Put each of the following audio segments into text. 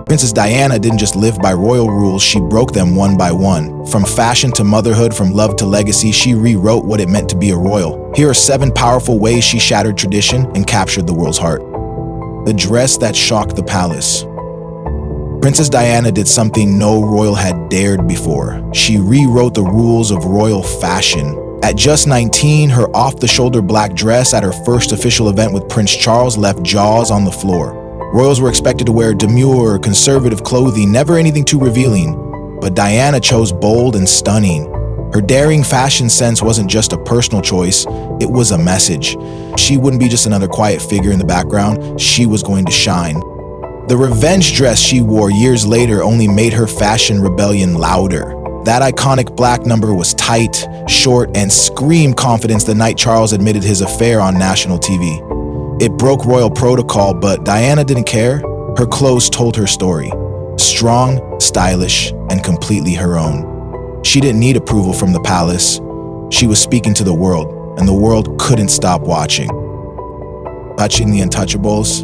Princess Diana didn't just live by royal rules, she broke them one by one. From fashion to motherhood, from love to legacy, she rewrote what it meant to be a royal. Here are 7 powerful ways she shattered tradition and captured the world's heart. The dress that shocked the palace. Princess Diana did something no royal had dared before. She rewrote the rules of royal fashion. At just 19, her off-the-shoulder black dress at her first official event with Prince Charles left jaws on the floor. Royals were expected to wear demure, conservative clothing, never anything too revealing. But Diana chose bold and stunning. Her daring fashion sense wasn't just a personal choice, it was a message. She wouldn't be just another quiet figure in the background, she was going to shine. The revenge dress she wore years later only made her fashion rebellion louder. That iconic black number was tight, short, and screamed confidence the night Charles admitted his affair on national TV. It broke royal protocol, but Diana didn't care. Her clothes told her story. Strong, stylish, and completely her own. She didn't need approval from the palace. She was speaking to the world, and the world couldn't stop watching. Touching the untouchables.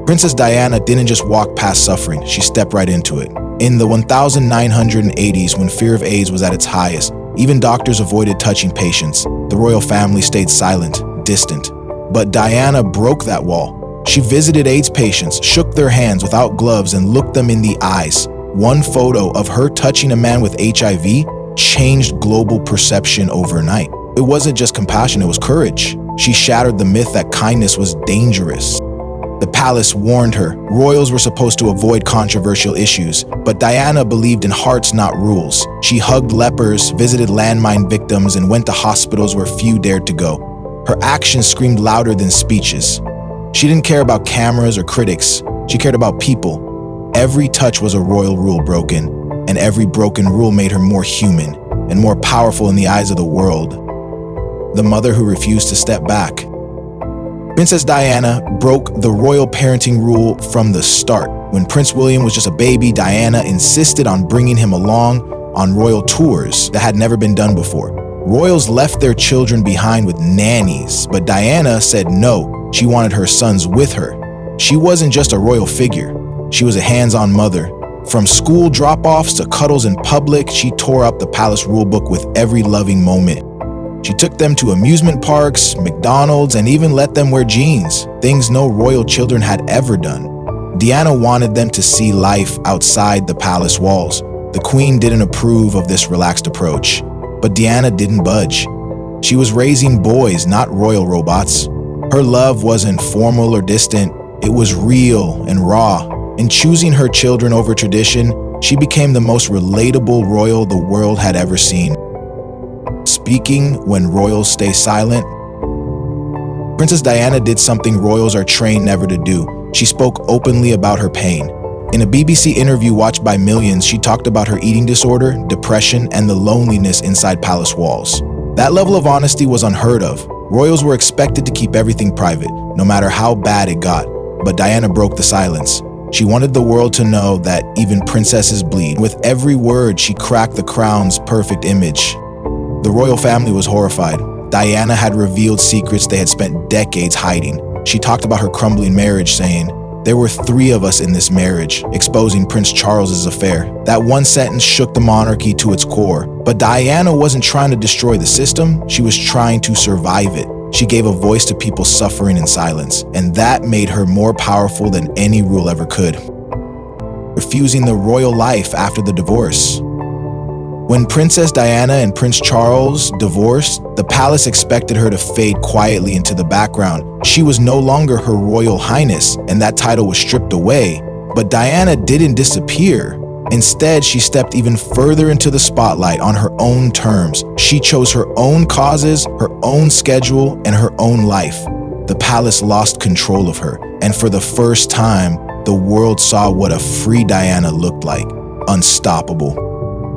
Princess Diana didn't just walk past suffering, she stepped right into it. In the 1980s, when fear of AIDS was at its highest, even doctors avoided touching patients. The royal family stayed silent, distant. But Diana broke that wall. She visited AIDS patients, shook their hands without gloves, and looked them in the eyes. One photo of her touching a man with HIV changed global perception overnight. It wasn't just compassion, it was courage. She shattered the myth that kindness was dangerous. The palace warned her. Royals were supposed to avoid controversial issues, but Diana believed in hearts, not rules. She hugged lepers, visited landmine victims, and went to hospitals where few dared to go. Her actions screamed louder than speeches. She didn't care about cameras or critics. She cared about people. Every touch was a royal rule broken, and every broken rule made her more human and more powerful in the eyes of the world. The mother who refused to step back. Princess Diana broke the royal parenting rule from the start. When Prince William was just a baby, Diana insisted on bringing him along on royal tours that had never been done before. Royals left their children behind with nannies, but Diana said no, she wanted her sons with her. She wasn't just a royal figure, she was a hands-on mother. From school drop-offs to cuddles in public, she tore up the palace rulebook with every loving moment. She took them to amusement parks, McDonald's, and even let them wear jeans, things no royal children had ever done. Diana wanted them to see life outside the palace walls. The queen didn't approve of this relaxed approach, but Diana didn't budge. She was raising boys, not royal robots. Her love wasn't formal or distant, it was real and raw. In choosing her children over tradition, she became the most relatable royal the world had ever seen. Speaking when royals stay silent. Princess Diana did something royals are trained never to do. She spoke openly about her pain. In a BBC interview watched by millions, she talked about her eating disorder, depression, and the loneliness inside palace walls. That level of honesty was unheard of. Royals were expected to keep everything private, no matter how bad it got. But Diana broke the silence. She wanted the world to know that even princesses bleed. With every word, she cracked the crown's perfect image. The royal family was horrified. Diana had revealed secrets they had spent decades hiding. She talked about her crumbling marriage, saying, "There were 3 of us in this marriage," exposing Prince Charles's affair. That one sentence shook the monarchy to its core. But Diana wasn't trying to destroy the system, she was trying to survive it. She gave a voice to people suffering in silence, and that made her more powerful than any rule ever could. Refusing the royal life after the divorce. When Princess Diana and Prince Charles divorced, the palace expected her to fade quietly into the background. She was no longer Her Royal Highness, and that title was stripped away. But Diana didn't disappear. Instead, she stepped even further into the spotlight on her own terms. She chose her own causes, her own schedule, and her own life. The palace lost control of her, and for the first time, the world saw what a free Diana looked like: unstoppable.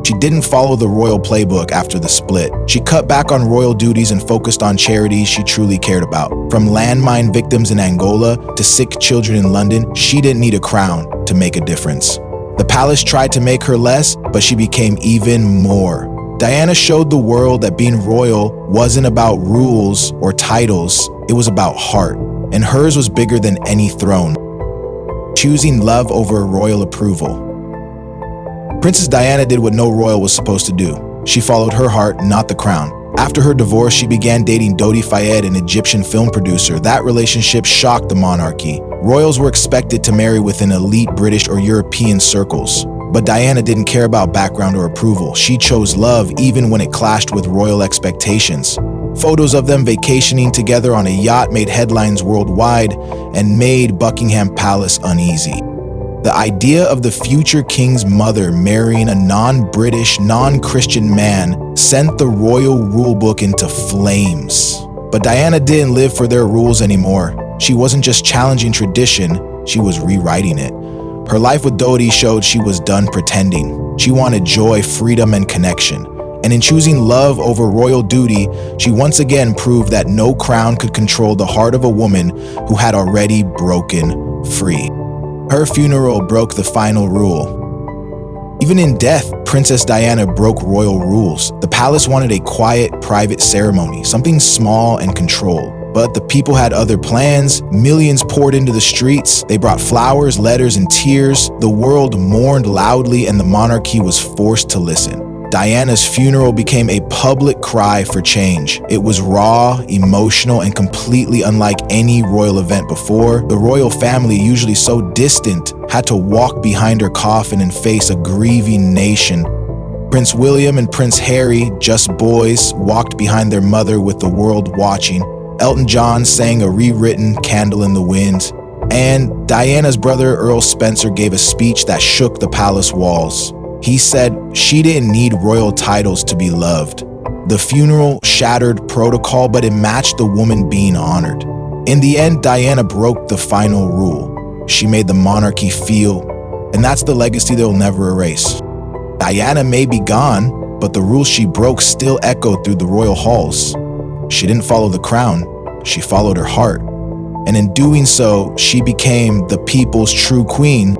She didn't follow the royal playbook after the split. She cut back on royal duties and focused on charities she truly cared about. From landmine victims in Angola to sick children in London, she didn't need a crown to make a difference. The palace tried to make her less, but she became even more. Diana showed the world that being royal wasn't about rules or titles, it was about heart, and hers was bigger than any throne. choosing love over royal approval. Princess Diana did what no royal was supposed to do. She followed her heart, not the crown. After her divorce, she began dating Dodi Fayed, an Egyptian film producer. That relationship shocked the monarchy. Royals were expected to marry within elite British or European circles. But Diana didn't care about background or approval. She chose love even when it clashed with royal expectations. Photos of them vacationing together on a yacht made headlines worldwide and made Buckingham Palace uneasy. The idea of the future king's mother marrying a non-British, non-Christian man sent the royal rulebook into flames. But Diana didn't live for their rules anymore. She wasn't just challenging tradition, she was rewriting it. Her life with Dodi showed she was done pretending. She wanted joy, freedom, and connection. And in choosing love over royal duty, she once again proved that no crown could control the heart of a woman who had already broken free. Her funeral broke the final rule. Even in death, Princess Diana broke royal rules. The palace wanted a quiet, private ceremony, something small and controlled. But the people had other plans. Millions poured into the streets. They brought flowers, letters, and tears. The world mourned loudly, and the monarchy was forced to listen. Diana's funeral became a public cry for change. It was raw, emotional, and completely unlike any royal event before. The royal family, usually so distant, had to walk behind her coffin and face a grieving nation. Prince William and Prince Harry, just boys, walked behind their mother with the world watching. Elton John sang a rewritten Candle in the Wind. And Diana's brother, Earl Spencer, gave a speech that shook the palace walls. He said she didn't need royal titles to be loved. The funeral shattered protocol, but it matched the woman being honored. In the end, Diana broke the final rule. She made the monarchy feel, and that's the legacy they'll never erase. Diana may be gone, but the rules she broke still echo through the royal halls. She didn't follow the crown, she followed her heart. And in doing so, she became the people's true queen,